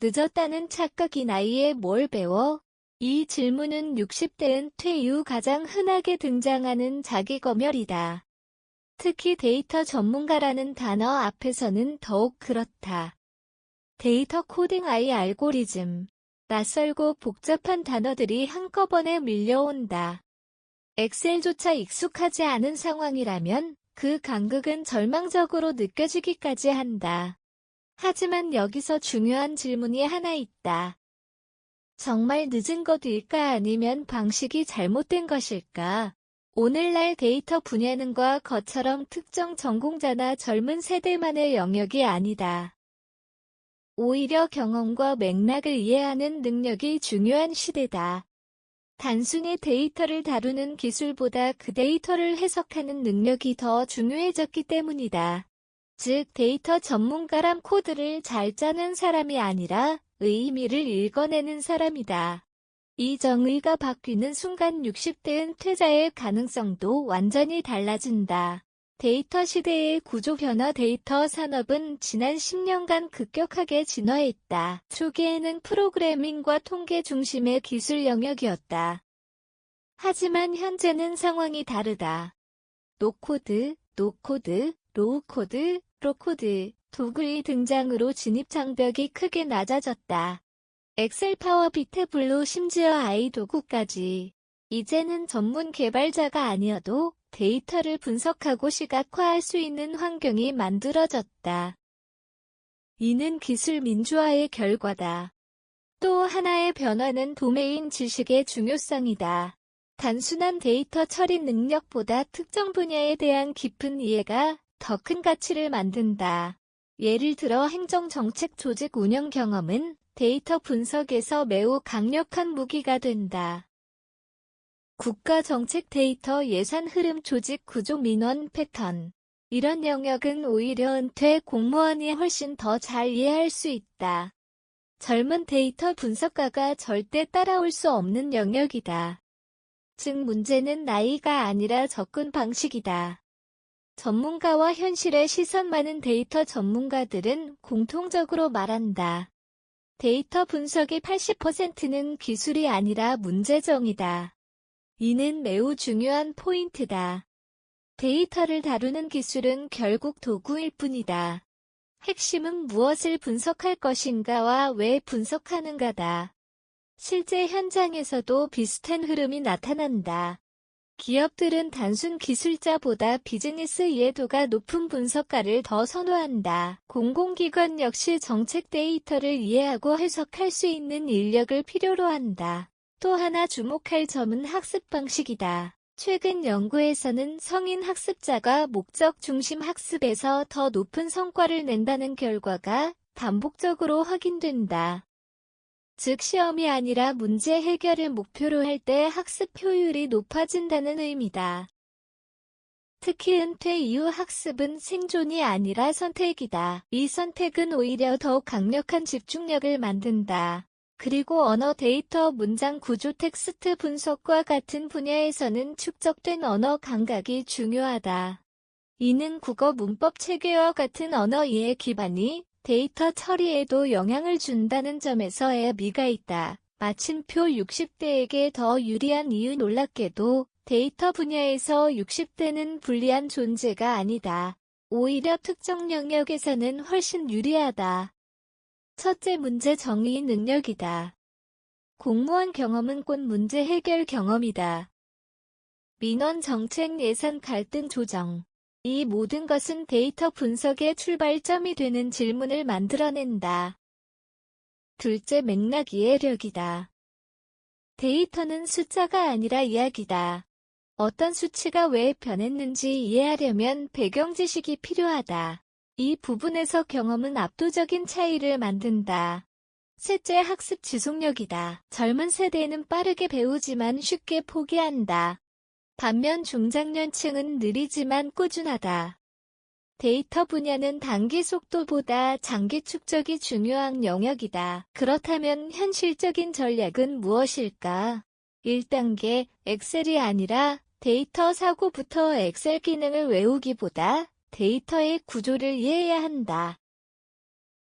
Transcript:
늦었다는 착각이 나이에 뭘 배워? 이 질문은 60대 은퇴 이후 가장 흔하게 등장하는 자기검열이다. 특히 데이터 전문가라는 단어 앞에서는 더욱 그렇다. 데이터 코딩 알고리즘. 낯설고 복잡한 단어들이 한꺼번에 밀려온다. 엑셀조차 익숙하지 않은 상황이라면 그 간극은 절망적으로 느껴지기까지 한다. 하지만 여기서 중요한 질문이 하나 있다. 정말 늦은 것일까 아니면 방식이 잘못된 것일까? 오늘날 데이터 분야는 과거처럼 특정 전공자나 젊은 세대만의 영역이 아니다. 오히려 경험과 맥락을 이해하는 능력이 중요한 시대다. 단순히 데이터를 다루는 기술보다 그 데이터를 해석하는 능력이 더 중요해졌기 때문이다. 즉, 데이터 전문가란 코드를 잘 짜는 사람이 아니라 의미를 읽어내는 사람이다. 이 정의가 바뀌는 순간 60대 은퇴자의 가능성도 완전히 달라진다. 데이터 시대의 구조 변화. 데이터 산업은 지난 10년간 급격하게 진화했다. 초기에는 프로그래밍과 통계 중심의 기술 영역이었다. 하지만 현재는 상황이 다르다. 노코드, 로우코드, 로코드 도구의 등장으로 진입 장벽이 크게 낮아졌다. 엑셀, 파워, 비트블루, 심지어 아이 도구까지. 이제는 전문 개발자가 아니어도 데이터를 분석하고 시각화할 수 있는 환경이 만들어졌다. 이는 기술 민주화의 결과다. 또 하나의 변화는 도메인 지식의 중요성이다. 단순한 데이터 처리 능력보다 특정 분야에 대한 깊은 이해가 더 큰 가치를 만든다. 예를 들어 행정정책, 조직 운영 경험은 데이터 분석에서 매우 강력한 무기가 된다. 국가정책, 데이터, 예산 흐름, 조직 구조, 민원 패턴. 이런 영역은 오히려 은퇴 공무원이 훨씬 더 잘 이해할 수 있다. 젊은 데이터 분석가가 절대 따라올 수 없는 영역이다. 즉 문제는 나이가 아니라 접근 방식이다. 전문가와 현실의 시선. 많은 데이터 전문가들은 공통적으로 말한다. 데이터 분석의 80%는 기술이 아니라 문제정이다. 이는 매우 중요한 포인트다. 데이터를 다루는 기술은 결국 도구일 뿐이다. 핵심은 무엇을 분석할 것인가와 왜 분석하는가다. 실제 현장에서도 비슷한 흐름이 나타난다. 기업들은 단순 기술자보다 비즈니스 이해도가 높은 분석가를 더 선호한다. 공공기관 역시 정책 데이터를 이해하고 해석할 수 있는 인력을 필요로 한다. 또 하나 주목할 점은 학습 방식이다. 최근 연구에서는 성인 학습자가 목적 중심 학습에서 더 높은 성과를 낸다는 결과가 반복적으로 확인된다. 즉 시험이 아니라 문제 해결을 목표로 할 때 학습 효율이 높아진다는 의미다. 특히 은퇴 이후 학습은 생존이 아니라 선택이다. 이 선택은 오히려 더욱 강력한 집중력을 만든다. 그리고 언어, 데이터, 문장 구조, 텍스트 분석과 같은 분야에서는 축적된 언어 감각이 중요하다. 이는 국어, 문법, 체계와 같은 언어 이해 기반이 데이터 처리에도 영향을 준다는 점에서의 의미가 있다. 마침표 60대에게 더 유리한 이유. 놀랍게도 데이터 분야에서 60대는 불리한 존재가 아니다. 오히려 특정 영역에서는 훨씬 유리하다. 첫째, 문제 정의 능력이다. 공무원 경험은 곧 문제 해결 경험이다. 민원, 정책, 예산, 갈등 조정. 이 모든 것은 데이터 분석의 출발점이 되는 질문을 만들어낸다. 둘째, 맥락 이해력이다. 데이터는 숫자가 아니라 이야기다. 어떤 수치가 왜 변했는지 이해하려면 배경 지식이 필요하다. 이 부분에서 경험은 압도적인 차이를 만든다. 셋째, 학습 지속력이다. 젊은 세대는 빠르게 배우지만 쉽게 포기한다. 반면 중장년층은 느리지만 꾸준하다. 데이터 분야는 단기 속도보다 장기 축적이 중요한 영역이다. 그렇다면 현실적인 전략은 무엇일까? 1단계, 엑셀이 아니라 데이터 사고부터 엑셀 기능을 외우기보다 데이터의 구조를 이해해야 한다.